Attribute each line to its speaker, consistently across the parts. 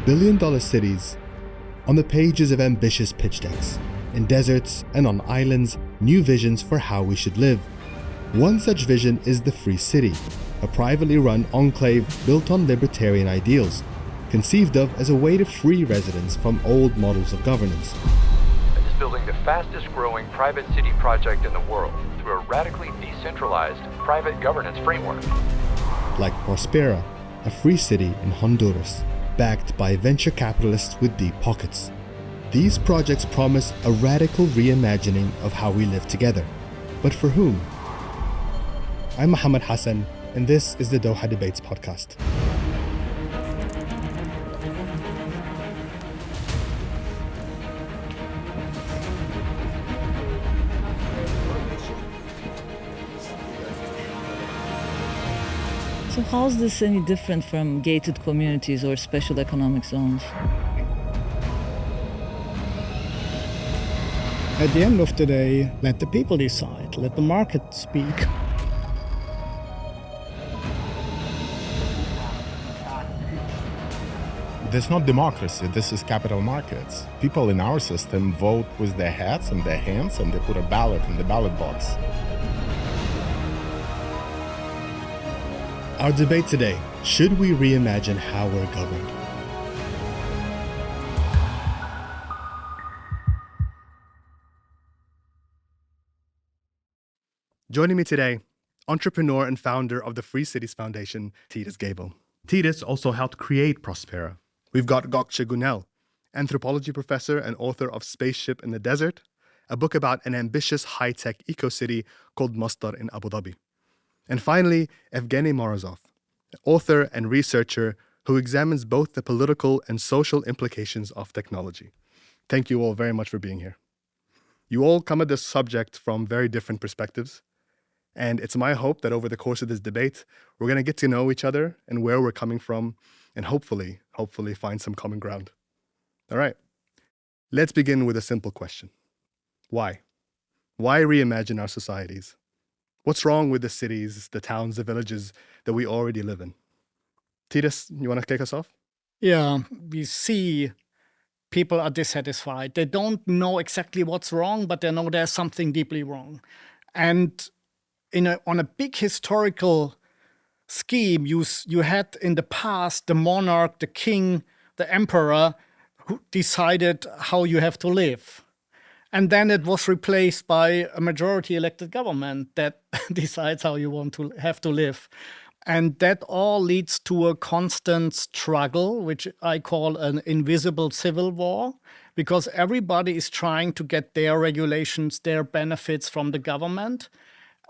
Speaker 1: billion-dollar cities, on the pages of ambitious pitch decks, in deserts and on islands, new visions for how we should live. One such vision is the Free City, a privately run enclave built on libertarian ideals, conceived of as a way to free residents from old models of governance.
Speaker 2: It is building the fastest growing private city project in the world through a radically decentralized private governance framework.
Speaker 1: Like Prospera, a free city in Honduras, backed by venture capitalists with deep pockets. These projects promise a radical reimagining of how we live together. But for whom? I'm Mohamed Hassan, and this is the Doha Debates podcast.
Speaker 3: So how is this any different from gated communities or special economic zones?
Speaker 4: At the end of the day, let the people decide, let the market speak.
Speaker 5: This is not democracy, this is capital markets. People in our system vote with their heads and their hands, and they put a ballot in the ballot box.
Speaker 1: Our debate today, should we reimagine how we're governed? Joining me today, entrepreneur and founder of the Free Cities Foundation, Titus Gebel. Titus also helped create Prospera. We've got Gokce Gunel, anthropology professor and author of Spaceship in the Desert, a book about an ambitious high-tech eco-city called Masdar in Abu Dhabi. And finally, Evgeny Morozov, author and researcher who examines both the political and social implications of technology. Thank you all very much for being here. You all come at this subject from very different perspectives, and it's my hope that over the course of this debate, we're going to get to know each other and where we're coming from, and hopefully find some common ground. All right, let's begin with a simple question. Why? Why reimagine our societies? What's wrong with the cities, the towns, the villages that we already live in? Titus, you want to kick us off?
Speaker 4: Yeah, we see people are dissatisfied. They don't know exactly what's wrong, but they know there's something deeply wrong. And on a big historical scheme, you had in the past the monarch, the king, the emperor, who decided how you have to live. And then it was replaced by a majority elected government that decides how you have to live. And that all leads to a constant struggle, which I call an invisible civil war, because everybody is trying to get their regulations, their benefits from the government.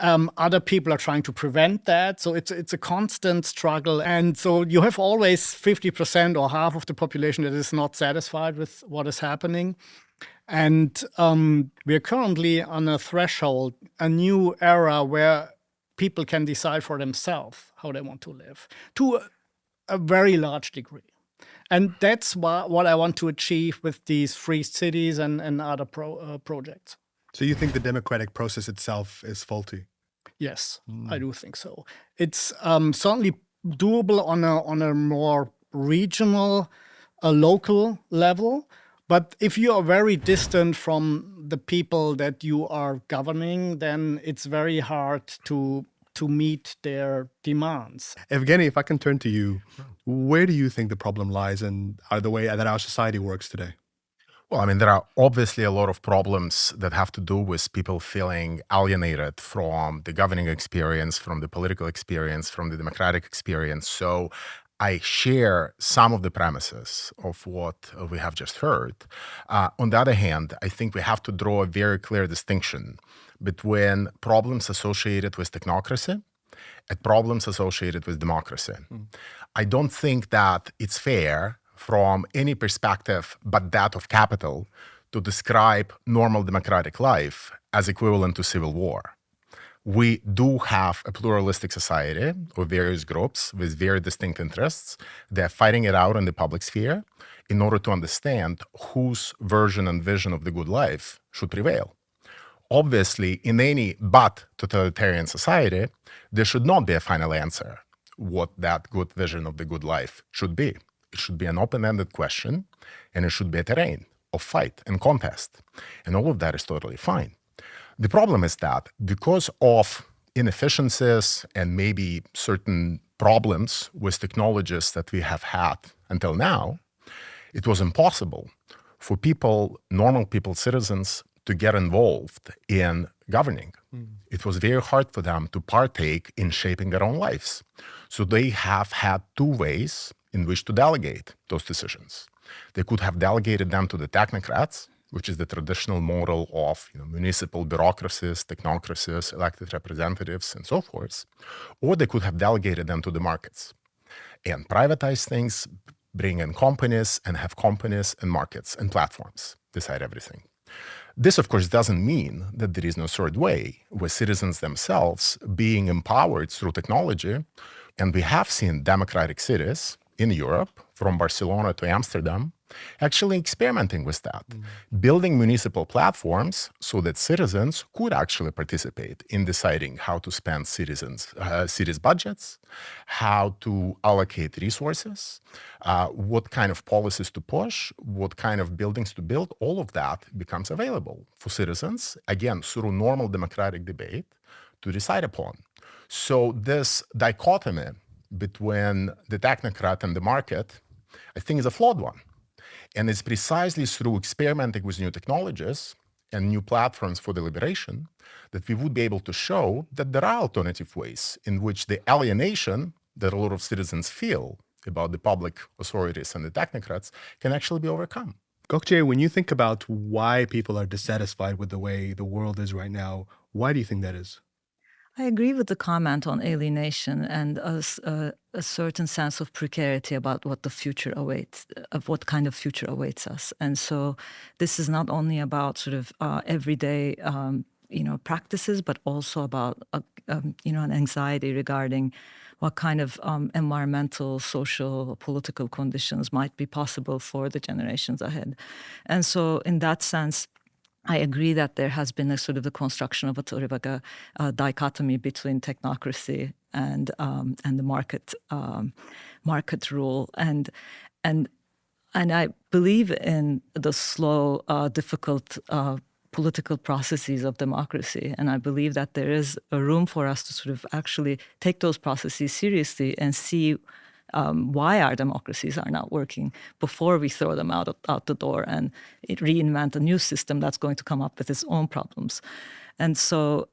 Speaker 4: Other people are trying to prevent that. So it's a constant struggle. And so you have always 50% or half of the population that is not satisfied with what is happening. And we are currently on a threshold, a new era where people can decide for themselves how they want to live to a very large degree. And that's what I want to achieve with these free cities and other projects.
Speaker 1: So you think the democratic process itself is faulty?
Speaker 4: Yes, I do think so. It's certainly doable on a more regional, local level. But if you are very distant from the people that you are governing, then it's very hard to meet their demands.
Speaker 1: Evgeny, if I can turn to you, where do you think the problem lies in the way that our society works today?
Speaker 5: Well, I mean, there are obviously a lot of problems that have to do with people feeling alienated from the governing experience, from the political experience, from the democratic experience. So I share some of the premises of what we have just heard. On the other hand, I think we have to draw a very clear distinction between problems associated with technocracy and problems associated with democracy. I don't think that it's fair from any perspective but that of capital to describe normal democratic life as equivalent to civil war. We do have a pluralistic society of various groups with very distinct interests. They're fighting it out in the public sphere in order to understand whose version and vision of the good life should prevail. Obviously, in any but totalitarian society, there should not be a final answer what that good vision of the good life should be. It should be an open-ended question, and it should be a terrain of fight and contest. And all of that is totally fine. The problem is that because of inefficiencies and maybe certain problems with technologies that we have had until now, it was impossible for people, normal people, citizens, to get involved in governing. It was very hard for them to partake in shaping their own lives. So they have had two ways in which to delegate those decisions. They could have delegated them to the technocrats, which is the traditional model of municipal bureaucracies, technocracies, elected representatives, and so forth. Or they could have delegated them to the markets and privatize things, bring in companies, and have companies and markets and platforms decide everything. This, of course, doesn't mean that there is no third way, with citizens themselves being empowered through technology. And we have seen democratic cities in Europe, from Barcelona to Amsterdam, actually experimenting with that, building municipal platforms so that citizens could actually participate in deciding how to spend cities' budgets, how to allocate resources, what kind of policies to push, what kind of buildings to build. All of that becomes available for citizens, again, through normal democratic debate to decide upon. So this dichotomy between the technocrat and the market, I think, is a flawed one. And it's precisely through experimenting with new technologies and new platforms for deliberation that we would be able to show that there are alternative ways in which the alienation that a lot of citizens feel about the public authorities and the technocrats can actually be overcome.
Speaker 1: Gokce, when you think about why people are dissatisfied with the way the world is right now, why do you think that is?
Speaker 3: I agree with the comment on alienation and a certain sense of precarity about what the future awaits, of what kind of future awaits us. And so this is not only about sort of everyday, practices, but also about, an anxiety regarding what kind of environmental, social, political conditions might be possible for the generations ahead. And so in that sense, I agree that there has been a sort of the construction of a dichotomy between technocracy and the market rule, and I believe in the slow, difficult political processes of democracy, and I believe that there is a room for us to sort of actually take those processes seriously and see why our democracies are not working before we throw them out the door and reinvent a new system that's going to come up with its own problems. And so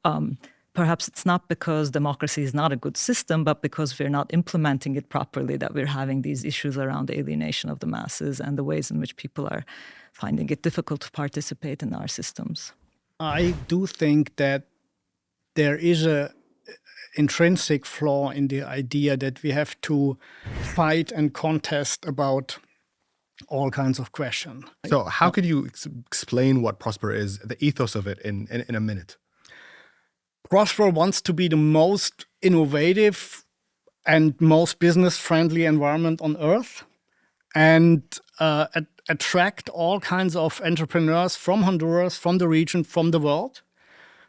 Speaker 3: perhaps it's not because democracy is not a good system, but because we're not implementing it properly that we're having these issues around the alienation of the masses and the ways in which people are finding it difficult to participate in our systems.
Speaker 4: I do think that there is a intrinsic flaw in the idea that we have to fight and contest about all kinds of questions.
Speaker 1: So how could you explain what Prospera is, the ethos of it, in a minute?
Speaker 4: Prospera wants to be the most innovative and most business-friendly environment on Earth, and attract all kinds of entrepreneurs from Honduras, from the region, from the world,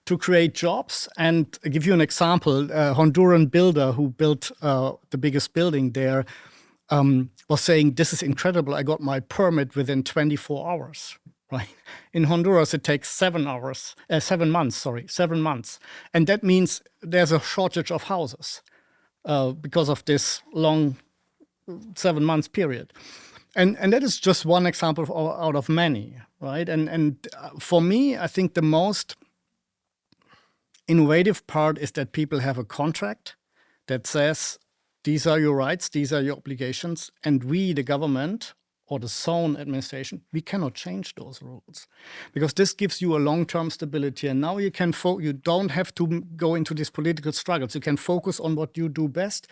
Speaker 4: to create jobs. And I'll give you an example. A Honduran builder who built the biggest building there was saying, "This is incredible. I got my permit within 24 hours." Right? In Honduras, it takes 7 months. And that means there's a shortage of houses because of this long 7 months period. And that is just one example out of many, right? And for me, I think the most innovative part is that people have a contract that says, these are your rights, these are your obligations, and we, the government or the zone administration, we cannot change those rules, because this gives you a long-term stability. And now you can you don't have to go into these political struggles. You can focus on what you do best,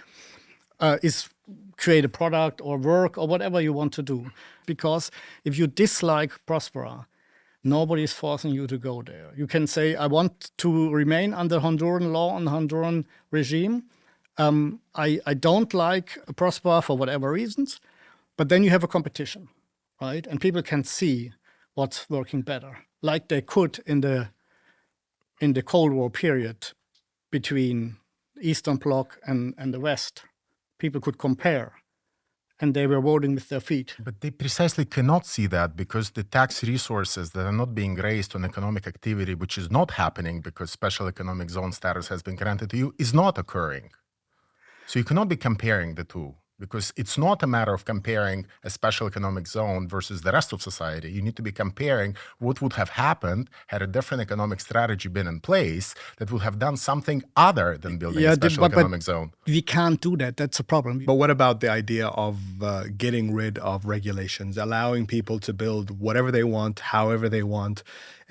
Speaker 4: is create a product or work or whatever you want to do. Because if you dislike Prospera, nobody is forcing you to go there. You can say, I want to remain under Honduran law and Honduran regime. I don't like Prospera for whatever reasons, but then you have a competition, right? And people can see what's working better, like they could in the Cold War period between Eastern Bloc and the West. People could compare and they were voting with their feet.
Speaker 5: But they precisely cannot see that because the tax resources that are not being raised on economic activity, which is not happening because special economic zone status has been granted to you, is not occurring. So you cannot be comparing the two, because it's not a matter of comparing a special economic zone versus the rest of society. You need to be comparing what would have happened had a different economic strategy been in place that would have done something other than building a special economic zone.
Speaker 4: We can't do that. That's a problem.
Speaker 1: But what about the idea of getting rid of regulations, allowing people to build whatever they want, however they want?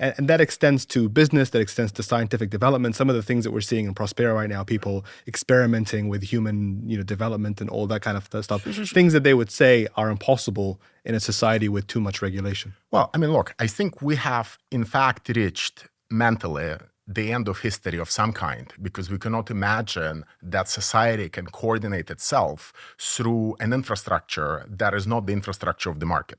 Speaker 1: And that extends to business, that extends to scientific development. Some of the things that we're seeing in Prospera right now, people experimenting with human development and all that kind of stuff, things that they would say are impossible in a society with too much regulation.
Speaker 5: Well, I mean, look, I think we have, in fact, reached mentally the end of history of some kind, because we cannot imagine that society can coordinate itself through an infrastructure that is not the infrastructure of the market.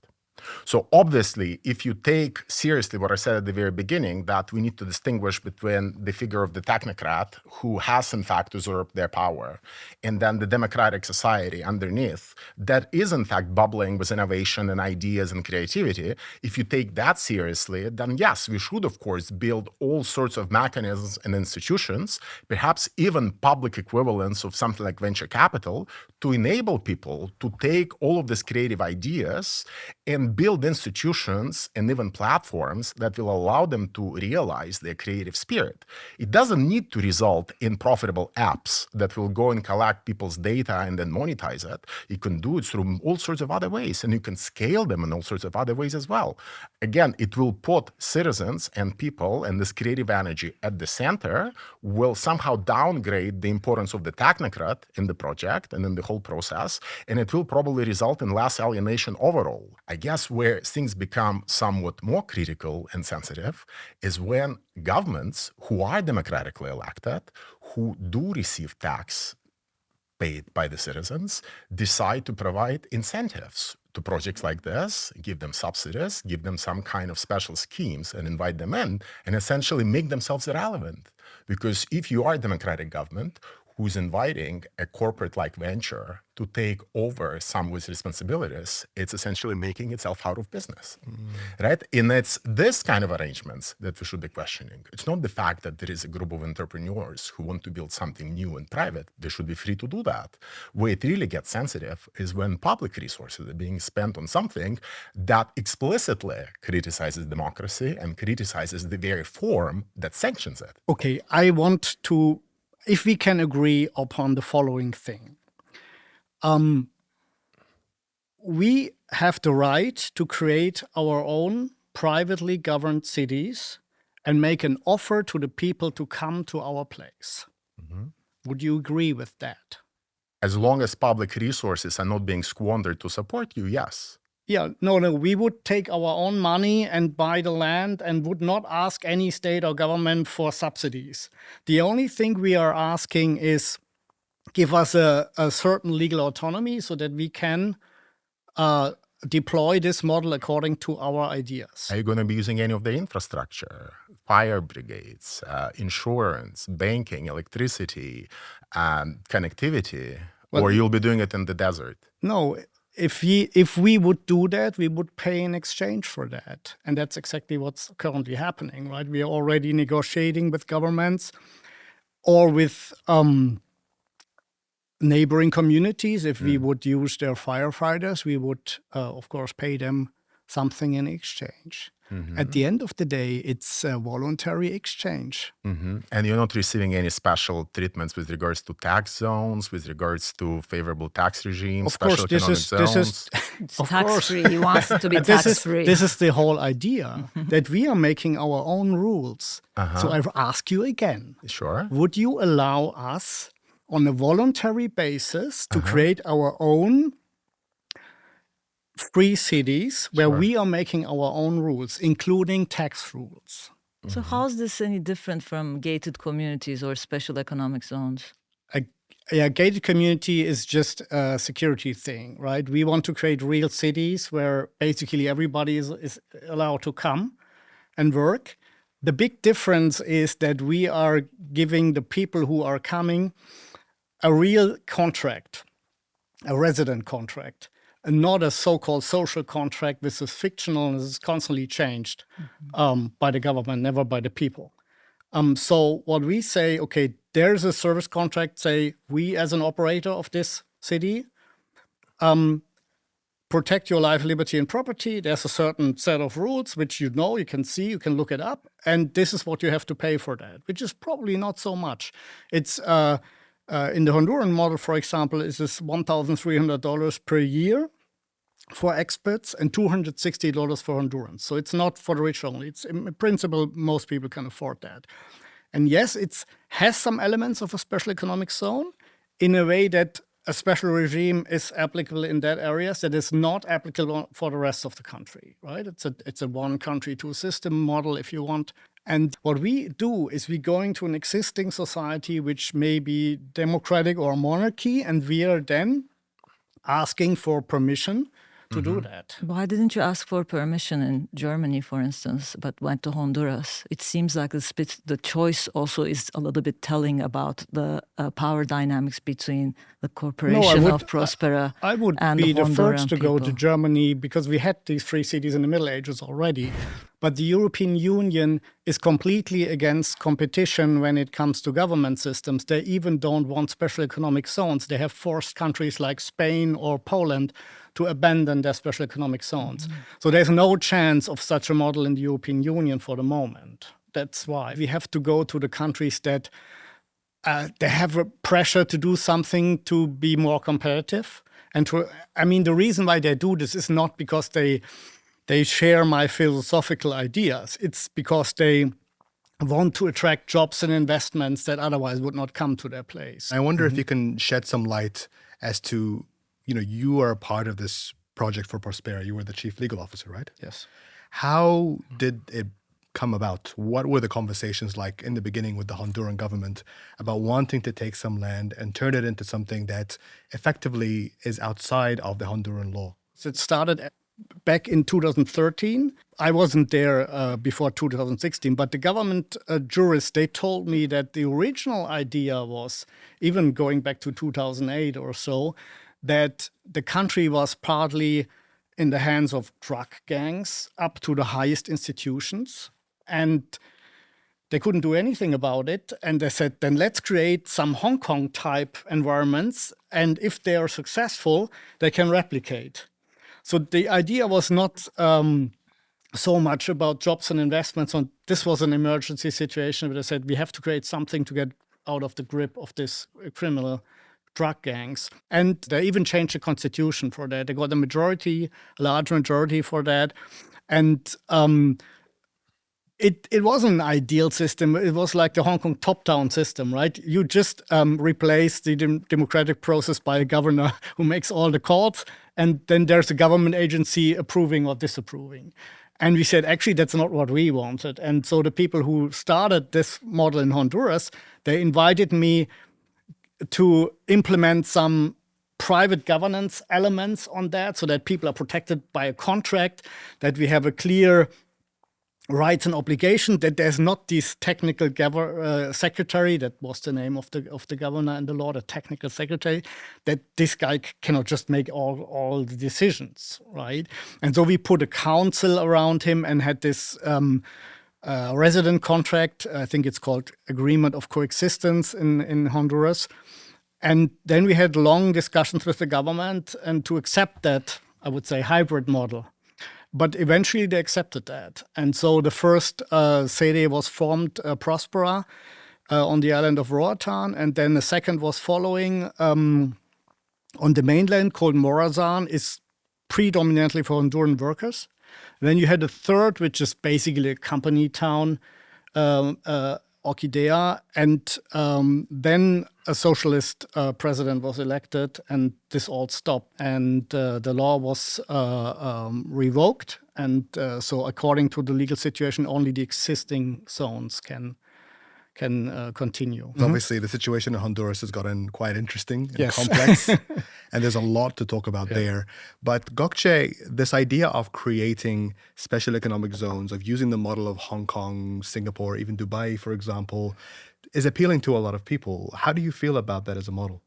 Speaker 5: So obviously, if you take seriously what I said at the very beginning, that we need to distinguish between the figure of the technocrat who has in fact usurped their power, and then the democratic society underneath that is in fact bubbling with innovation and ideas and creativity. If you take that seriously, then yes, we should of course build all sorts of mechanisms and institutions, perhaps even public equivalents of something like venture capital, to enable people to take all of these creative ideas and build institutions and even platforms that will allow them to realize their creative spirit. It doesn't need to result in profitable apps that will go and collect people's data and then monetize it. You can do it through all sorts of other ways, and you can scale them in all sorts of other ways as well. Again, it will put citizens and people and this creative energy at the center, will somehow downgrade the importance of the technocrat in the project and in the whole process, and it will probably result in less alienation overall. I guess where things become somewhat more critical and sensitive is when governments who are democratically elected, who do receive tax paid by the citizens, decide to provide incentives to projects like this, give them subsidies, give them some kind of special schemes and invite them in, and essentially make themselves irrelevant. Because if you are a democratic government who's inviting a corporate-like venture to take over some with responsibilities, it's essentially making itself out of business, right? And it's this kind of arrangements that we should be questioning. It's not the fact that there is a group of entrepreneurs who want to build something new and private. They should be free to do that. Where it really gets sensitive is when public resources are being spent on something that explicitly criticizes democracy and criticizes the very form that sanctions it.
Speaker 4: Okay, I want to, if we can agree upon the following thing. We have the right to create our own privately governed cities and make an offer to the people to come to our place. Would you agree with that?
Speaker 5: As long as public resources are not being squandered to support you, yes.
Speaker 4: Yeah, no, we would take our own money and buy the land and would not ask any state or government for subsidies. The only thing we are asking is give us a certain legal autonomy so that we can deploy this model according to our ideas.
Speaker 5: Are you going to be using any of the infrastructure? Fire brigades, insurance, banking, electricity, connectivity, or you'll be doing it in the desert?
Speaker 4: No. If we would do that, we would pay in exchange for that. And that's exactly what's currently happening, right? We are already negotiating with governments or with neighboring communities. If we would use their firefighters, we would, of course, pay them something in exchange. At the end of the day, it's a voluntary exchange.
Speaker 5: And you're not receiving any special treatments with regards to tax zones, with regards to favorable tax regimes, special economic zones?
Speaker 3: It's tax-free. He wants it to be tax-free.
Speaker 4: This is the whole idea, that we are making our own rules. So I ask you again,
Speaker 5: Sure.
Speaker 4: Would you allow us on a voluntary basis to create our own free cities where we are making our own rules, including tax rules?
Speaker 3: So how is this any different from gated communities or special economic zones?
Speaker 4: A gated community is just a security thing, right? We want to create real cities where basically everybody is allowed to come and work. The big difference is that we are giving the people who are coming a real contract, a resident contract. and not a so-called social contract. This is fictional and this is constantly changed by the government, never by the people. So what we say, okay, there's a service contract, say we as an operator of this city, protect your life, liberty, and property. There's a certain set of rules, which you can see, you can look it up, and this is what you have to pay for that, which is probably not so much. It's in the Honduran model, for example, is this $1,300 per year for expats and $260 for Hondurans. So it's not for the rich only. It's in principle, most people can afford that. And yes, it has some elements of a special economic zone in a way that a special regime is applicable in that area that is not applicable for the rest of the country, right? It's a one country, two system model, if you want. And what we do is we go into an existing society which may be democratic or monarchy, and we are then asking for permission to do that.
Speaker 3: Why didn't you ask for permission in Germany, for instance, but went to Honduras? It seems like the choice also is a little bit telling about the power dynamics between the corporation of Prospera
Speaker 4: I would
Speaker 3: and
Speaker 4: be the
Speaker 3: Honduran
Speaker 4: first to go to Germany because we had these free cities in the Middle Ages already. But the European Union is completely against competition when it comes to government systems. They even don't want special economic zones. They have forced countries like Spain or Poland to abandon their special economic zones. So there's no chance of such a model in the European Union for the moment. That's why we have to go to the countries that they have a pressure to do something to be more competitive. And the reason why they do this is not because they share my philosophical ideas. It's because they want to attract jobs and investments that otherwise would not come to their place.
Speaker 1: I wonder if you can shed some light as to, you are a part of this project for Prospera. You were the chief legal officer, right?
Speaker 4: Yes.
Speaker 1: How did it come about? What were the conversations like in the beginning with the Honduran government about wanting to take some land and turn it into something that effectively is outside of the Honduran law?
Speaker 4: So it started back in 2013. I wasn't there before 2016, but the government jurists, they told me that the original idea was, even going back to 2008 or so, that the country was partly in the hands of drug gangs up to the highest institutions, and they couldn't do anything about it. And they said, then let's create some Hong Kong type environments, and if they are successful, they can replicate. So the idea was not so much about jobs and investments. This was an emergency situation where they said, we have to create something to get out of the grip of this criminal drug gangs. And they even changed the constitution for that. They got a large majority for that. And it wasn't an ideal system. It was like the Hong Kong top-down system, right? You just replace the democratic process by a governor who makes all the calls, and then there's a government agency approving or disapproving. And we said, actually, that's not what we wanted. And so the people who started this model in Honduras, they invited me to implement some private governance elements on that so that people are protected by a contract, that we have a clear rights and obligation, that there's not this technical secretary, that was the name of the governor in the law, the technical secretary, that this guy cannot just make all the decisions, right? And so we put a council around him and had this resident contract. I think it's called Agreement of Coexistence in Honduras. And then we had long discussions with the government and to accept that, I would say, hybrid model. But eventually they accepted that. And so the first sede was formed, Prospera, on the island of Roatan. And then the second was following on the mainland called Morazan, is predominantly for Honduran workers. And then you had a third, which is basically a company town, Orquídea, and then a socialist president was elected, and this all stopped, and the law was revoked, and so according to the legal situation, only the existing zones can continue.
Speaker 1: Obviously, the situation in Honduras has gotten quite interesting and complex, and there's a lot to talk about there. But Gokce, this idea of creating special economic zones, of using the model of Hong Kong, Singapore, even Dubai, for example, is appealing to a lot of people. How do you feel about that as a model?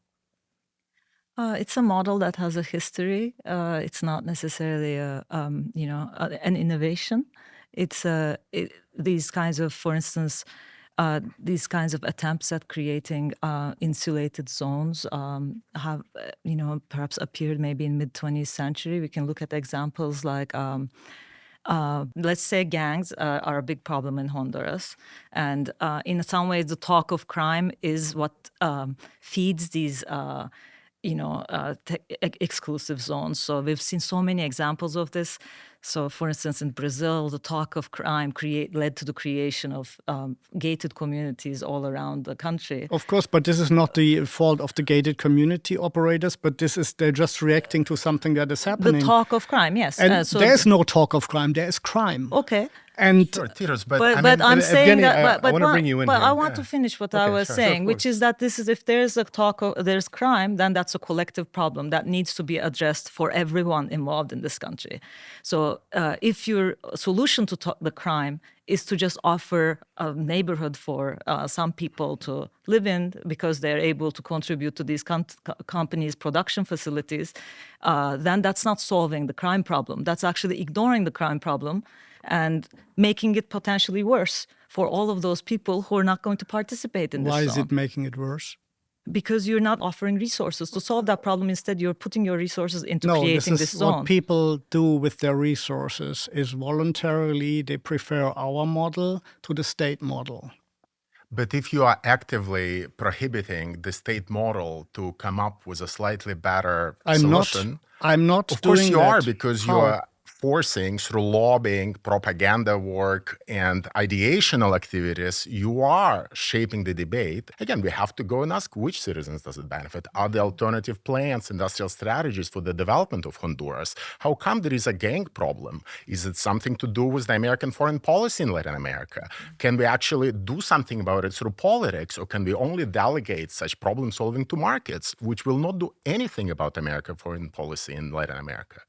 Speaker 3: It's a model that has a history. It's not necessarily an innovation. It's these kinds of, for instance, these kinds of attempts at creating insulated zones have, perhaps appeared maybe in mid-20th century. We can look at examples like, let's say gangs are a big problem in Honduras. And in some ways, the talk of crime is what feeds these exclusive zones. So we've seen so many examples of this. So, for instance, in Brazil, the talk of crime led to the creation of gated communities all around the country.
Speaker 4: Of course, but this is not the fault of the gated community operators, but they're just reacting to something that is happening.
Speaker 3: The talk of crime, yes.
Speaker 4: And there's no talk of crime, there is crime.
Speaker 3: Okay.
Speaker 4: And
Speaker 5: sure, Titus, but
Speaker 3: I'm saying
Speaker 1: Evgeny,
Speaker 3: that.
Speaker 1: I want to bring you in.
Speaker 3: But
Speaker 1: here.
Speaker 3: I want to finish what I was saying, which is that if there's a talk of there's crime, then that's a collective problem that needs to be addressed for everyone involved in this country. So if your solution to the crime is to just offer a neighborhood for some people to live in because they're able to contribute to these companies' production facilities, then that's not solving the crime problem. That's actually ignoring the crime problem and making it potentially worse for all of those people who are not going to participate in this zone.
Speaker 4: Why is it making it worse?
Speaker 3: Because you're not offering resources to solve that problem. Instead, you're putting your resources into creating this zone.
Speaker 4: What people do with their resources is voluntarily they prefer our model to the state model.
Speaker 5: But if you are actively prohibiting the state model to come up with a slightly better solution,
Speaker 4: I'm not
Speaker 5: of course you are, because
Speaker 4: How?
Speaker 5: you are forcing through lobbying, propaganda work, and ideational activities, you are shaping the debate. Again, we have to go and ask which citizens does it benefit? Are there alternative plans, industrial strategies for the development of Honduras? How come there is a gang problem? Is it something to do with the American foreign policy in Latin America? Can we actually do something about it through politics, or can we only delegate such problem solving to markets, which will not do anything about American foreign policy in Latin America?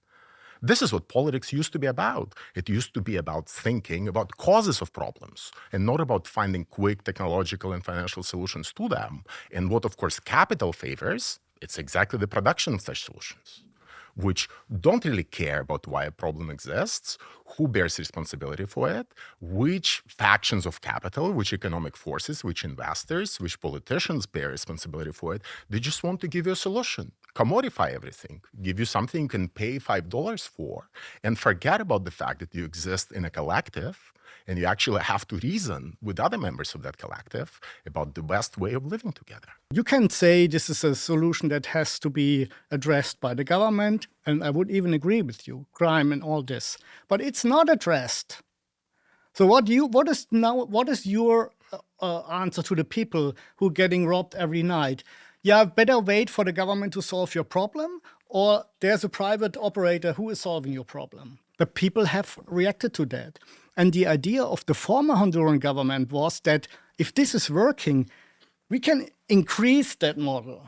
Speaker 5: This is what politics used to be about. It used to be about thinking about causes of problems and not about finding quick technological and financial solutions to them. And what, of course, capital favors, it's exactly the production of such solutions, which don't really care about why a problem exists, who bears responsibility for it, which factions of capital, which economic forces, which investors, which politicians bear responsibility for it. They just want to give you a solution, commodify everything, give you something you can pay $5 for, and forget about the fact that you exist in a collective and you actually have to reason with other members of that collective about the best way of living together.
Speaker 4: You can say this is a solution that has to be addressed by the government, and I would even agree with you, crime and all this, but it's not addressed. So what is your answer to the people who are getting robbed every night? Yeah, better wait for the government to solve your problem, or there's a private operator who is solving your problem. The people have reacted to that. And the idea of the former Honduran government was that if this is working, we can increase that model.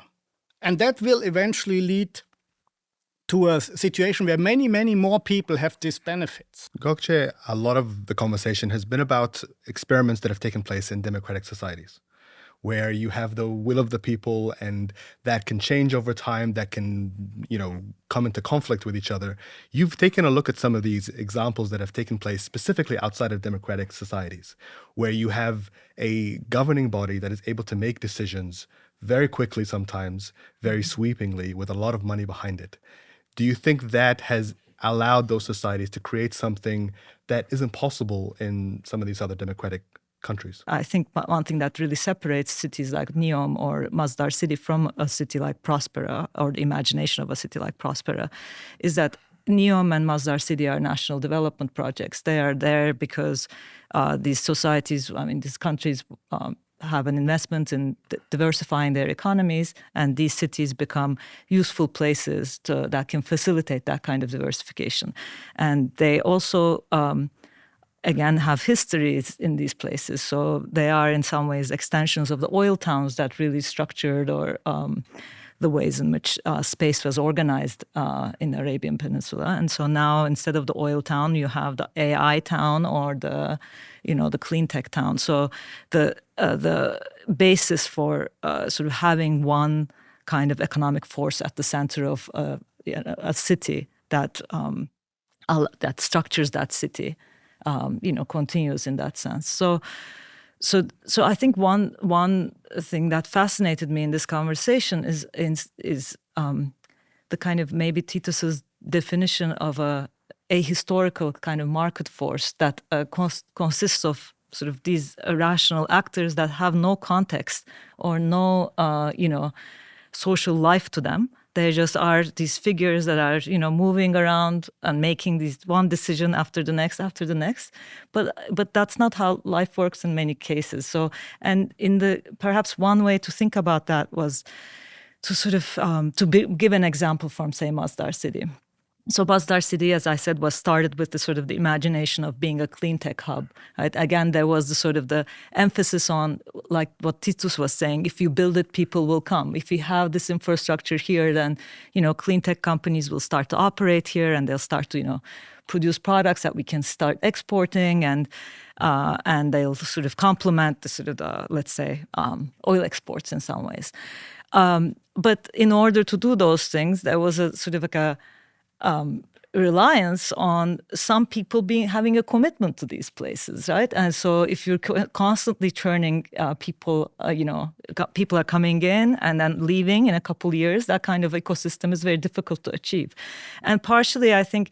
Speaker 4: And that will eventually lead to a situation where many, many more people have these benefits.
Speaker 1: Gokce, a lot of the conversation has been about experiments that have taken place in democratic societies, where you have the will of the people and that can change over time, that can, come into conflict with each other. You've taken a look at some of these examples that have taken place specifically outside of democratic societies, where you have a governing body that is able to make decisions very quickly sometimes, very sweepingly, with a lot of money behind it. Do you think that has allowed those societies to create something that isn't possible in some of these other democratic countries?
Speaker 3: I think one thing that really separates cities like Neom or Masdar City from a city like Prospera, or the imagination of a city like Prospera, is that Neom and Masdar City are national development projects. They are there because these societies, these countries have an investment in diversifying their economies, and these cities become useful places that can facilitate that kind of diversification. And they also again, have histories in these places. So they are in some ways extensions of the oil towns that really structured or the ways in which space was organized in the Arabian Peninsula. And so now, instead of the oil town, you have the AI town or the clean tech town. So the basis for sort of having one kind of economic force at the center of a city that structures that city, continues in that sense. So I think one thing that fascinated me in this conversation is the kind of maybe Titus's definition of a ahistorical kind of market force that consists of sort of these irrational actors that have no context or no social life to them. They just are these figures that are, moving around and making these one decision after the next. But that's not how life works in many cases. So, and perhaps one way to think about that was to sort of give an example from, say, Masdar City. So Masdar City, as I said, was started with the imagination of being a clean tech hub. Right? Again, there was the emphasis on, like what Titus was saying, if you build it, people will come. If you have this infrastructure here, then, clean tech companies will start to operate here and they'll start to, produce products that we can start exporting, and they'll sort of complement the let's say, oil exports in some ways. But in order to do those things, there was a sort of like a reliance on some people having a commitment to these places, right? And so if you're constantly churning people, people are coming in and then leaving in a couple of years, that kind of ecosystem is very difficult to achieve. And partially, I think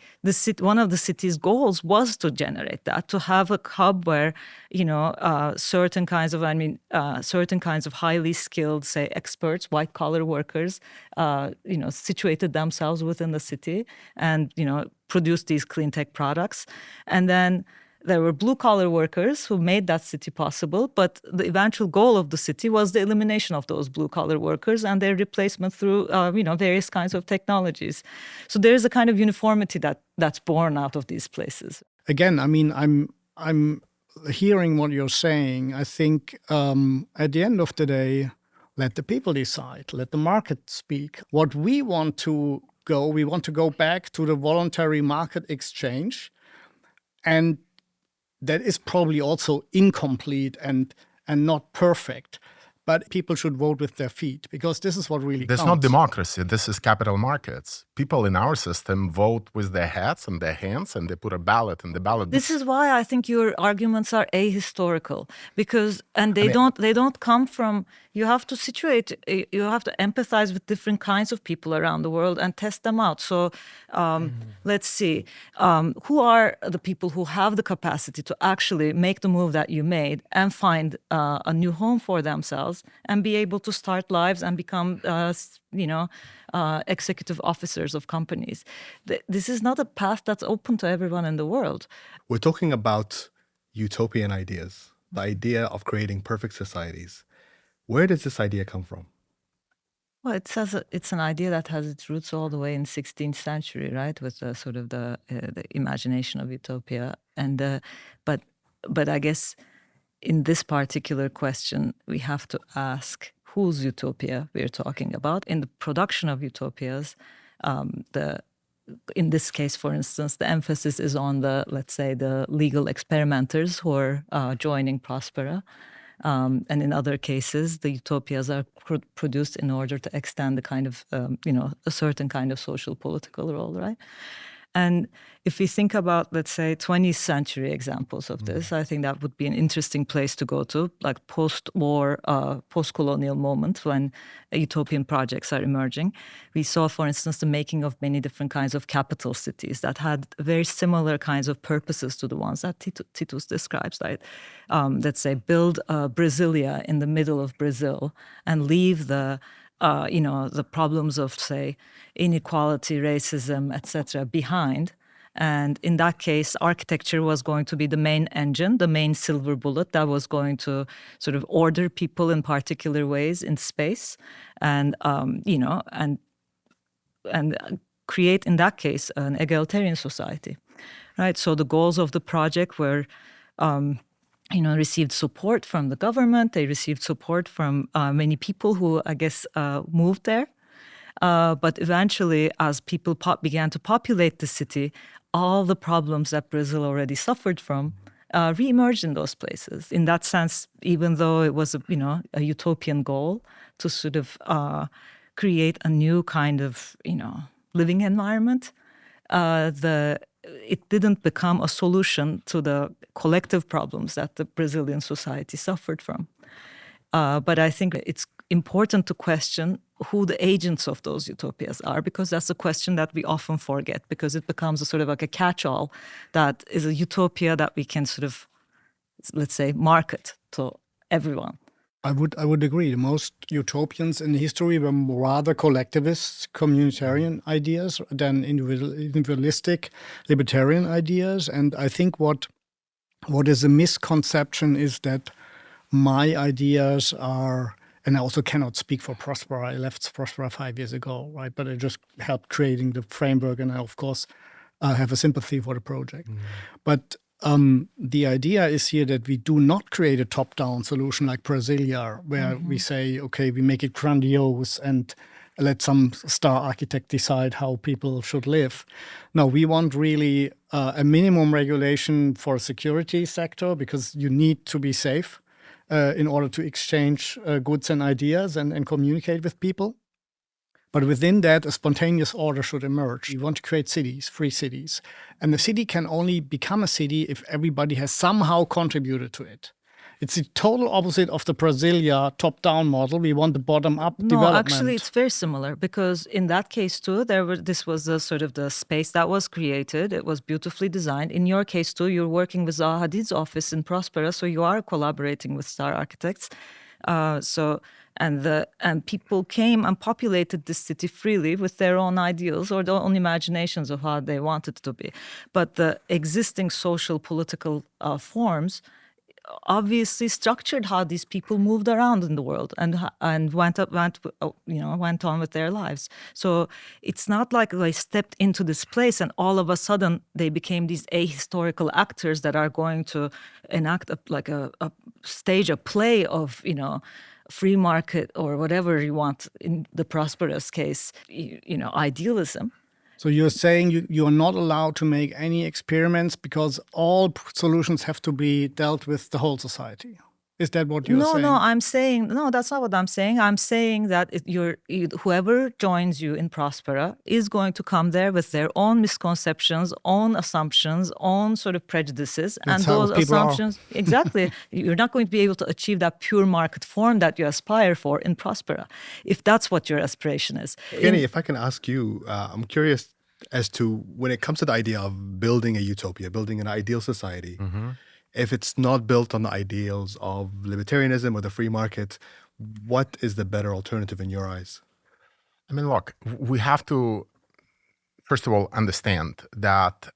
Speaker 3: one of the city's goals was to generate that, to have a hub where, certain kinds of highly skilled, say, experts, white collar workers, situated themselves within the city and, produced these clean tech products. And then there were blue collar workers who made that city possible. But the eventual goal of the city was the elimination of those blue collar workers and their replacement through, various kinds of technologies. So there is a kind of uniformity that's born out of these places.
Speaker 4: Again, I mean, I'm hearing what you're saying. I think at the end of the day, let the people decide, let the market speak. What we want to go back to the voluntary market exchange, and that is probably also incomplete and not perfect. But people should vote with their feet, because this is what really counts.
Speaker 5: This is not democracy. This is capital markets. People in our system vote with their heads and their hands, and they put a ballot in the ballot.
Speaker 3: This is why I think your arguments are ahistorical, because they don't come from. You have to you have to empathize with different kinds of people around the world and test them out. So let's see, who are the people who have the capacity to actually make the move that you made and find a new home for themselves and be able to start lives and become, executive officers of companies. This is not a path that's open to everyone in the world.
Speaker 1: We're talking about utopian ideas, the idea of creating perfect societies. Where does this idea come from?
Speaker 3: Well, it's an idea that has its roots all the way in the 16th century, right? With the imagination of utopia, and but I guess in this particular question we have to ask whose utopia we're talking about. In the production of utopias, in this case, for instance, the emphasis is on let's say, the legal experimenters who are joining Prospera. And in other cases, the utopias are produced in order to extend the kind of, a certain kind of social political role, right? And if we think about, let's say, 20th century examples of this, I think that would be an interesting place to go to, like post-war, post-colonial moment when utopian projects are emerging. We saw, for instance, the making of many different kinds of capital cities that had very similar kinds of purposes to the ones that Titus describes, right? Let's say, build Brasilia in the middle of Brazil and leave the problems of, say, inequality, racism, etc. behind. And in that case, architecture was going to be the main engine, the main silver bullet that was going to sort of order people in particular ways in space, and create, in that case, an egalitarian society, right? So the goals of the project were received support from the government. They received support from many people who, I guess, moved there. But eventually, as people began to populate the city, all the problems that Brazil already suffered from re-emerged in those places. In that sense, even though it was a utopian goal to sort of create a new kind of, living environment. It didn't become a solution to the collective problems that the Brazilian society suffered from. But I think it's important to question who the agents of those utopias are, because that's a question that we often forget, because it becomes a sort of like a catch-all that is a utopia that we can sort of, let's say, market to everyone.
Speaker 4: I would agree. Most utopians in history were rather collectivist, communitarian ideas than individualistic, libertarian ideas. And I think what is a misconception is that my ideas are, and I also cannot speak for Prospera. I left Prospera 5 years ago, right? But I just helped creating the framework, and I, of course, have a sympathy for the project. But the idea is here that we do not create a top-down solution like Brasilia, where we say, okay, we make it grandiose and let some star architect decide how people should live. No, we want really a minimum regulation for security sector, because you need to be safe in order to exchange goods and ideas and communicate with people. But within that, a spontaneous order should emerge. We want to create cities, free cities. And the city can only become a city if everybody has somehow contributed to it. It's the total opposite of the Brasilia top-down model. We want the bottom-up development.
Speaker 3: No, actually, it's very similar, because in that case too, this was the sort of the space that was created. It was beautifully designed. In your case too, you're working with Zaha Hadid's office in Prospera, so you are collaborating with star architects. And people came and populated this city freely with their own ideals or their own imaginations of how they wanted it to be. But the existing social political forms obviously structured how these people moved around in the world and went on with their lives. So it's not like they stepped into this place and all of a sudden they became these ahistorical actors that are going to enact a stage a play of free market or whatever you want, in the Prospera's case, idealism.
Speaker 4: So you're saying you are not allowed to make any experiments because all solutions have to be dealt with the whole society. Is that what you're saying?
Speaker 3: No, I'm saying, no, that's not what I'm saying. I'm saying that whoever joins you in Prospera is going to come there with their own misconceptions, own assumptions, own sort of prejudices.
Speaker 4: That's
Speaker 3: and those assumptions,
Speaker 4: are.
Speaker 3: exactly, you're not going to be able to achieve that pure market form that you aspire for in Prospera, if that's what your aspiration is.
Speaker 1: Evgeny, if I can ask you, I'm curious as to when it comes to the idea of building a utopia, building an ideal society, if it's not built on the ideals of libertarianism or the free market, what is the better alternative in your eyes?
Speaker 5: I mean, look, we have to, first of all, understand that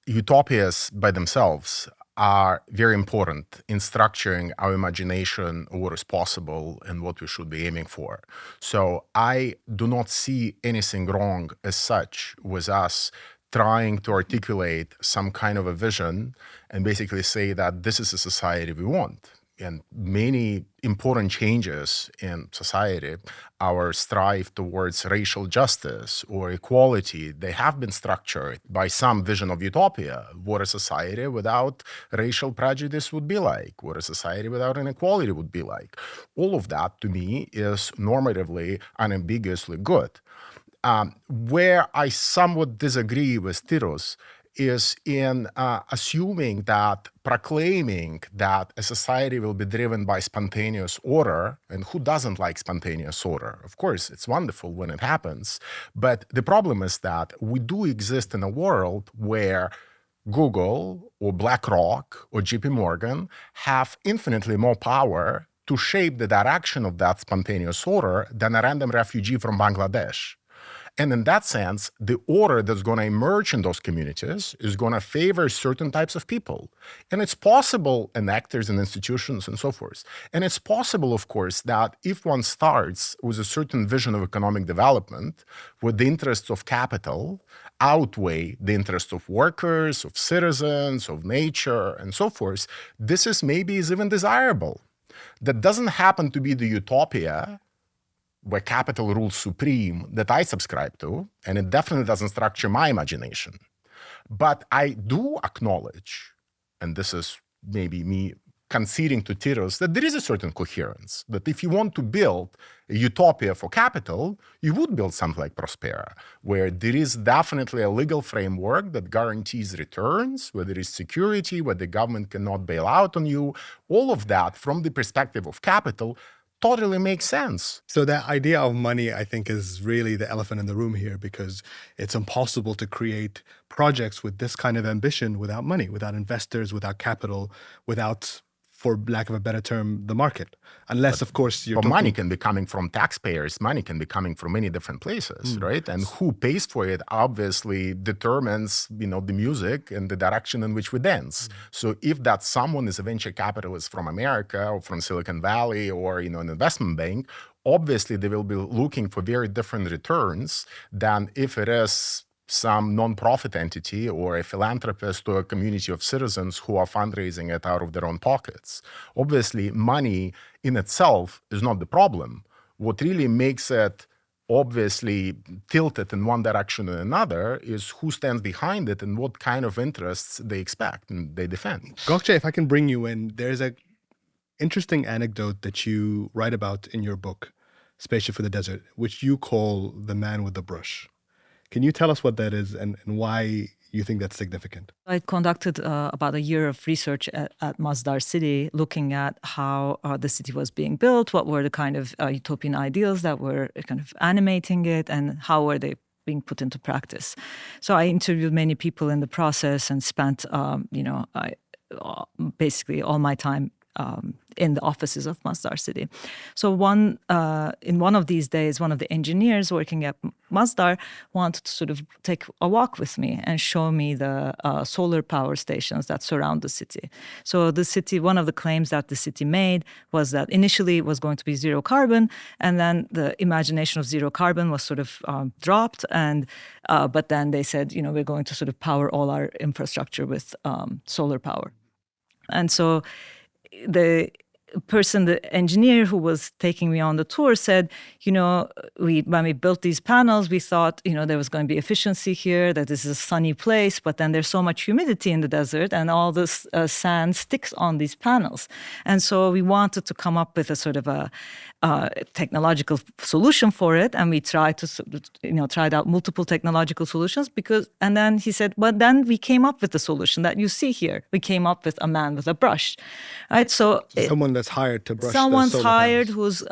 Speaker 5: utopias by themselves are very important in structuring our imagination of what is possible and what we should be aiming for. So I do not see anything wrong as such with us trying to articulate some kind of a vision and basically say that this is a society we want. And many important changes in society, our strive towards racial justice or equality, they have been structured by some vision of utopia. What a society without racial prejudice would be like, what a society without inequality would be like. All of that, to me, is normatively, unambiguously good. Where I somewhat disagree with Titus is in assuming that proclaiming that a society will be driven by spontaneous order, and who doesn't like spontaneous order? Of course, it's wonderful when it happens, but the problem is that we do exist in a world where Google or BlackRock or JP Morgan have infinitely more power to shape the direction of that spontaneous order than a random refugee from Bangladesh. And in that sense, the order that's going to emerge in those communities is going to favor certain types of people. And it's possible, and actors and institutions and so forth. And it's possible, of course, that if one starts with a certain vision of economic development, where the interests of capital outweigh the interests of workers, of citizens, of nature, and so forth, this is even desirable. That doesn't happen to be the utopia where capital rules supreme that I subscribe to, and it definitely doesn't structure my imagination. But I do acknowledge, and this is maybe me conceding to Titus that there is a certain coherence, that if you want to build a utopia for capital, you would build something like Prospera, where there is definitely a legal framework that guarantees returns, where there is security, where the government cannot bail out on you. All of that, from the perspective of capital, totally makes sense.
Speaker 1: So that idea of money, I think, is really the elephant in the room here, because it's impossible to create projects with this kind of ambition without money, without investors, without capital, without, for lack of a better term, the market. Unless, of course, you're
Speaker 5: But
Speaker 1: talking...
Speaker 5: money can be coming from taxpayers. Money can be coming from many different places, right? And who pays for it obviously determines, the music and the direction in which we dance. So if that someone is a venture capitalist from America or from Silicon Valley or, an investment bank, obviously they will be looking for very different returns than if it is some non-profit entity or a philanthropist or a community of citizens who are fundraising it out of their own pockets. Obviously, money in itself is not the problem. What really makes it obviously tilted in one direction or another is who stands behind it and what kind of interests they expect and they defend.
Speaker 1: Gokce, if I can bring you in, there's an interesting anecdote that you write about in your book, Spaceship for the Desert, which you call the man with the brush. Can you tell us what that is and why you think that's significant?
Speaker 3: I conducted about a year of research at Masdar city, looking at how the city was being built, what were the kind of utopian ideals that were kind of animating it, and how were they being put into practice. So I interviewed many people in the process and spent, basically all my time in the offices of Masdar city. So in one of these days, one of the engineers working at Masdar wanted to sort of take a walk with me and show me the solar power stations that surround the city. So the city, one of the claims that the city made was that initially it was going to be zero carbon, and then the imagination of zero carbon was sort of dropped, and but then they said, we're going to sort of power all our infrastructure with solar power. And so the engineer who was taking me on the tour said, when we built these panels, we thought, there was going to be efficiency here, that this is a sunny place, but then there's so much humidity in the desert and all this sand sticks on these panels. And so we wanted to come up with a sort of a technological solution for it. And we tried out multiple technological solutions and then he said, but then we came up with the solution that you see here. We came up with a man with a brush, right? So
Speaker 1: someone that's hired to brush
Speaker 3: someone's
Speaker 1: the solar
Speaker 3: hired
Speaker 1: panels.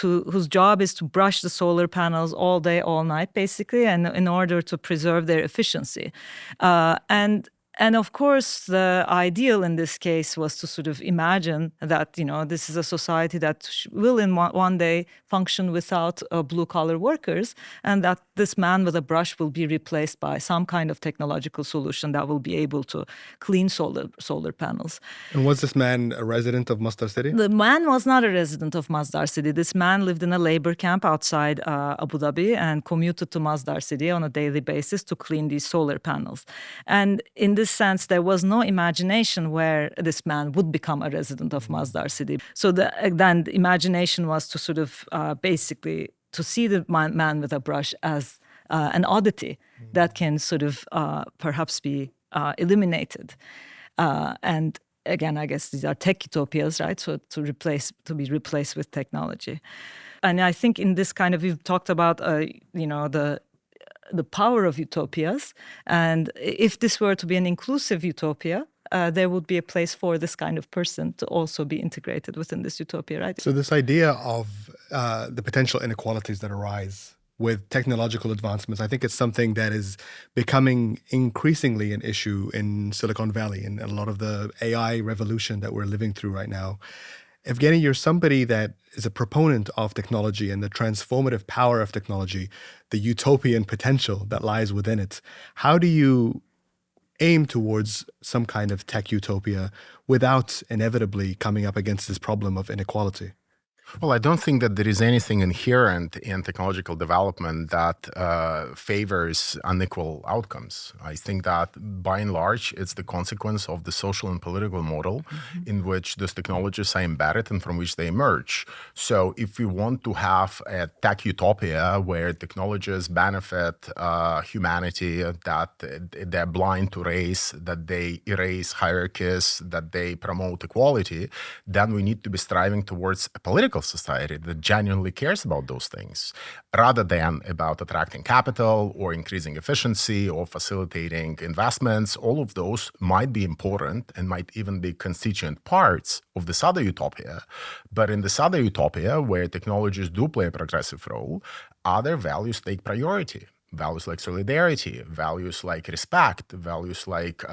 Speaker 3: whose job is to brush the solar panels all day, all night, basically, and in order to preserve their efficiency. And of course, the ideal in this case was to sort of imagine that, this is a society that will in one day function without blue-collar workers, and that this man with a brush will be replaced by some kind of technological solution that will be able to clean solar panels.
Speaker 1: And was this man a resident of Masdar city?
Speaker 3: The man was not a resident of Masdar city. This man lived in a labor camp outside Abu Dhabi and commuted to Masdar city on a daily basis to clean these solar panels. And in this sense, there was no imagination where this man would become a resident of Masdar city. So then the imagination was to sort of basically to see the man with a brush as an oddity that can sort of perhaps be eliminated. And again, I guess these are tech utopias, right? So to be replaced with technology. And I think in this kind of, we've talked about, the power of utopias. And if this were to be an inclusive utopia, there would be a place for this kind of person to also be integrated within this utopia, right?
Speaker 1: So this idea of the potential inequalities that arise with technological advancements, I think it's something that is becoming increasingly an issue in Silicon Valley and a lot of the AI revolution that we're living through right now. Evgeny, you're somebody that is a proponent of technology and the transformative power of technology, the utopian potential that lies within it. How do you aim towards some kind of tech utopia without inevitably coming up against this problem of inequality?
Speaker 5: Well, I don't think that there is anything inherent in technological development that favors unequal outcomes. I think that by and large, it's the consequence of the social and political model in which those technologies are embedded and from which they emerge. So if we want to have a tech utopia where technologies benefit humanity, that they're blind to race, that they erase hierarchies, that they promote equality, then we need to be striving towards a political society that genuinely cares about those things, rather than about attracting capital or increasing efficiency or facilitating investments. All of those might be important and might even be constituent parts of this other utopia. But in this other utopia, where technologies do play a progressive role, other values take priority. Values like solidarity, values like respect, values like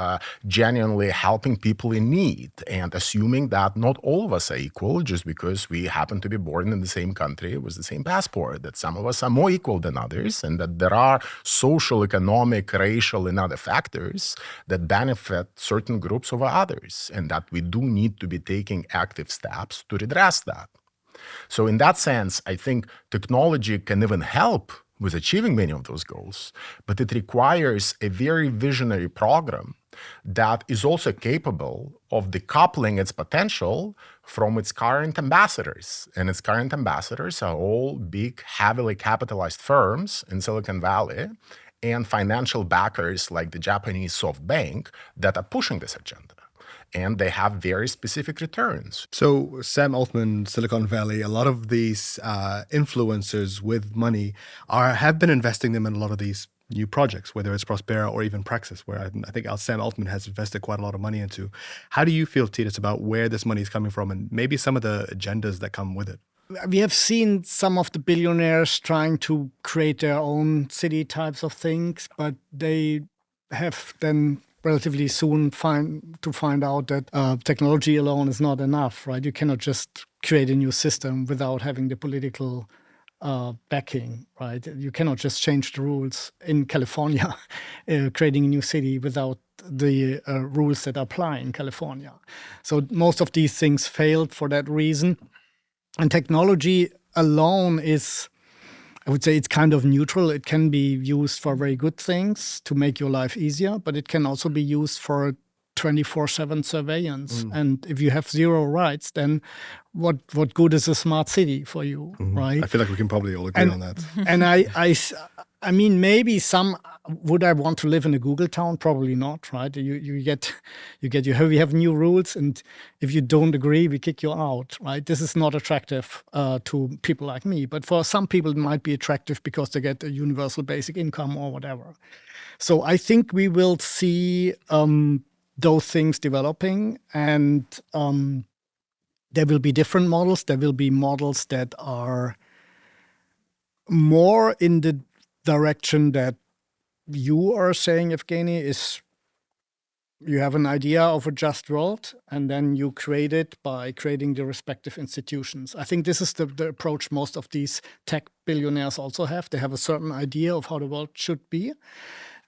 Speaker 5: genuinely helping people in need, and assuming that not all of us are equal just because we happen to be born in the same country with the same passport, that some of us are more equal than others, and that there are social, economic, racial, and other factors that benefit certain groups over others, and that we do need to be taking active steps to redress that. So in that sense, I think technology can even help with achieving many of those goals, but it requires a very visionary program that is also capable of decoupling its potential from its current ambassadors. And its current ambassadors are all big, heavily capitalized firms in Silicon Valley and financial backers like the Japanese SoftBank that are pushing this agenda. And they have very specific returns.
Speaker 1: So Sam Altman, Silicon Valley, a lot of these influencers with money have been investing them in a lot of these new projects, whether it's Prospera or even Praxis, where I think Sam Altman has invested quite a lot of money into. How do you feel, Titus, about where this money is coming from and maybe some of the agendas that come with it?
Speaker 4: We have seen some of the billionaires trying to create their own city types of things, but they have then relatively soon find out that technology alone is not enough, right? You cannot just create a new system without having the political backing, right? You cannot just change the rules in California, creating a new city without the rules that apply in California. So most of these things failed for that reason. And technology alone is, I would say, it's kind of neutral. It can be used for very good things to make your life easier, but it can also be used for 24/7 surveillance. And if you have zero rights, then what good is a smart city for you, right?
Speaker 1: I feel like we can probably all agree on that.
Speaker 4: And I mean, maybe would I want to live in a Google town? Probably not, right? You have new rules, and if you don't agree, we kick you out, right? This is not attractive to people like me, but for some people it might be attractive because they get a universal basic income or whatever. So I think we will see those things developing, and there will be different models. There will be models that are more in the direction that you are saying, Evgeny, is you have an idea of a just world, and then you create it by creating the respective institutions. I think this is the approach most of these tech billionaires also have. They have a certain idea of how the world should be.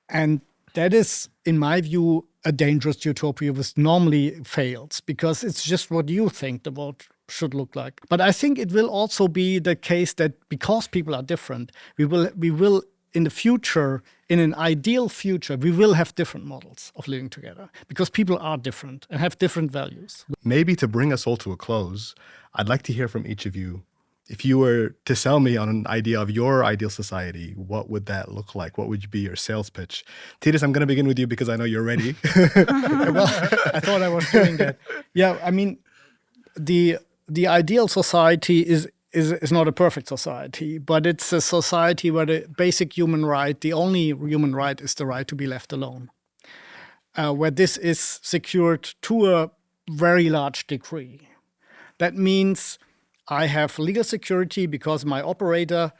Speaker 4: And that is, in my view, a dangerous utopia which normally fails because it's just what you think the world should look like. But I think it will also be the case that because people are different, we will in the future, in an ideal future, we will have different models of living together because people are different and have different values.
Speaker 1: Maybe to bring us all to a close, I'd like to hear from each of you. If you were to sell me on an idea of your ideal society, what would that look like? What would be your sales pitch? Titus, I'm going to begin with you because I know you're ready.
Speaker 4: Well, I thought I was doing that. Yeah, I mean, the ideal society is not a perfect society, but it's a society where the basic human right, the only human right, is the right to be left alone, where this is secured to a very large degree. That means I have legal security because my operator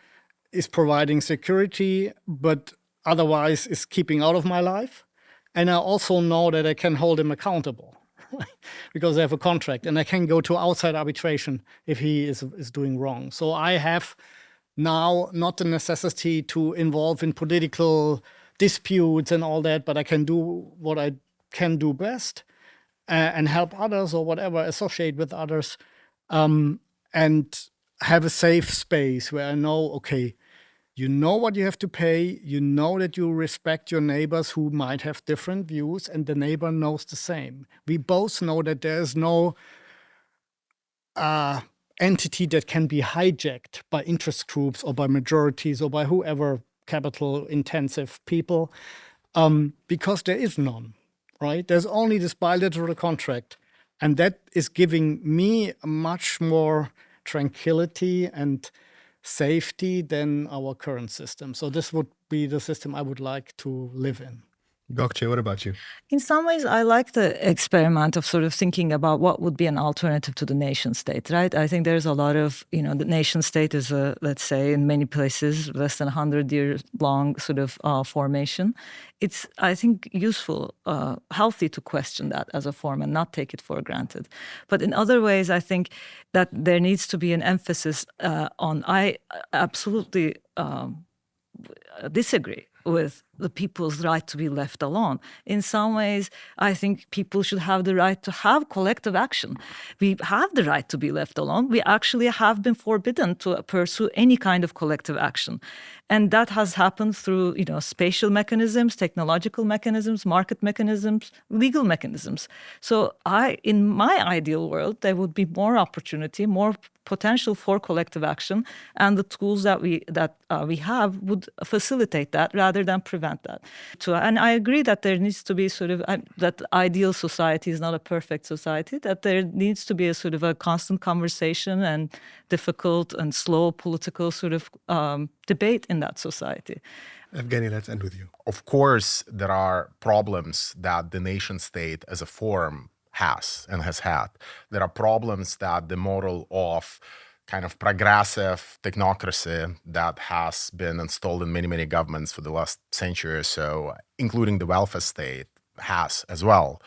Speaker 4: is providing security, but otherwise is keeping out of my life. And I also know that I can hold him accountable because I have a contract, and I can go to outside arbitration if he is doing wrong. So I have now not the necessity to involve in political disputes and all that, but I can do what I can do best and help others or whatever, associate with others. And have a safe space where I know, okay, you know what you have to pay, you know that you respect your neighbors who might have different views, and the neighbor knows the same. We both know that there is no entity that can be hijacked by interest groups or by majorities or by whoever capital-intensive people, because there is none, right? There's only this bilateral contract, and that is giving me much more tranquility and safety than our current system. So this would be the system I would like to live in.
Speaker 1: Gokce, what about you?
Speaker 3: In some ways, I like the experiment of sort of thinking about what would be an alternative to the nation state, right? I think there's a lot of, the nation state is a, let's say, in many places, less than 100 years long sort of formation. It's, I think, useful, healthy to question that as a form and not take it for granted. But in other ways, I think that there needs to be an emphasis on, I absolutely disagree with the people's right to be left alone. In some ways, I think people should have the right to have collective action. We have the right to be left alone. We actually have been forbidden to pursue any kind of collective action. And that has happened through, spatial mechanisms, technological mechanisms, market mechanisms, legal mechanisms. So in my ideal world, there would be more opportunity, more potential for collective action, and the tools that we have would facilitate that rather than prevent that. And I agree that there needs to be sort of that ideal society is not a perfect society, that there needs to be a sort of a constant conversation and difficult and slow political sort of debate in that society.
Speaker 1: Evgeny, let's end with you.
Speaker 5: Of course, there are problems that the nation state as a form has and has had. There are problems that the model of kind of progressive technocracy that has been installed in many, many governments for the last century or so, including the welfare state, has as well.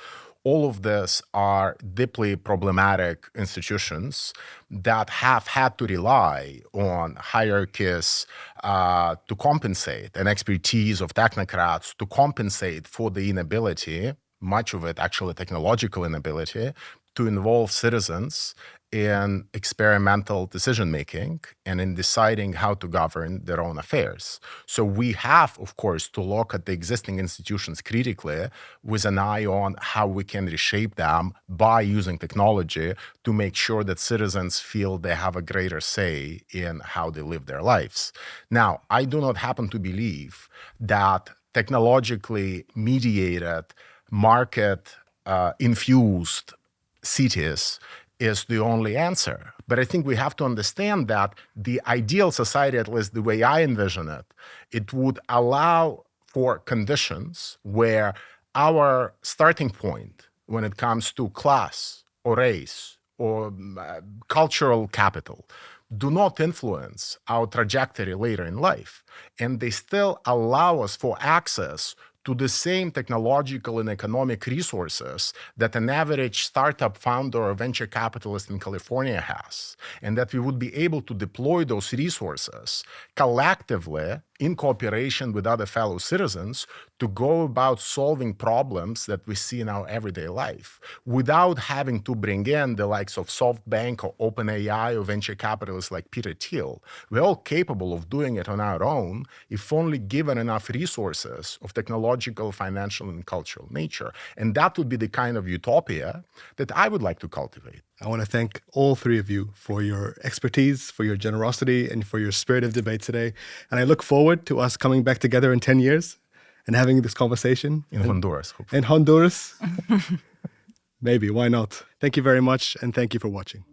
Speaker 5: All of this are deeply problematic institutions that have had to rely on hierarchies to compensate, and expertise of technocrats to compensate for the inability, much of it actually technological inability, to involve citizens in experimental decision-making and in deciding how to govern their own affairs. So we have, of course, to look at the existing institutions critically with an eye on how we can reshape them by using technology to make sure that citizens feel they have a greater say in how they live their lives. Now, I do not happen to believe that technologically mediated, market-infused cities is the only answer. But I think we have to understand that the ideal society, at least the way I envision it, it would allow for conditions where our starting point when it comes to class or race or cultural capital do not influence our trajectory later in life. And they still allow us for access to the same technological and economic resources that an average startup founder or venture capitalist in California has, and that we would be able to deploy those resources collectively in cooperation with other fellow citizens to go about solving problems that we see in our everyday life without having to bring in the likes of SoftBank or OpenAI or venture capitalists like Peter Thiel. We're all capable of doing it on our own if only given enough resources of technological, financial, and cultural nature. And that would be the kind of utopia that I would like to cultivate.
Speaker 1: I want to thank all three of you for your expertise, for your generosity, and for your spirit of debate today. And I look forward to us coming back together in 10 years and having this conversation.
Speaker 5: In Honduras, hopefully.
Speaker 1: In Honduras. Maybe, why not? Thank you very much, and thank you for watching.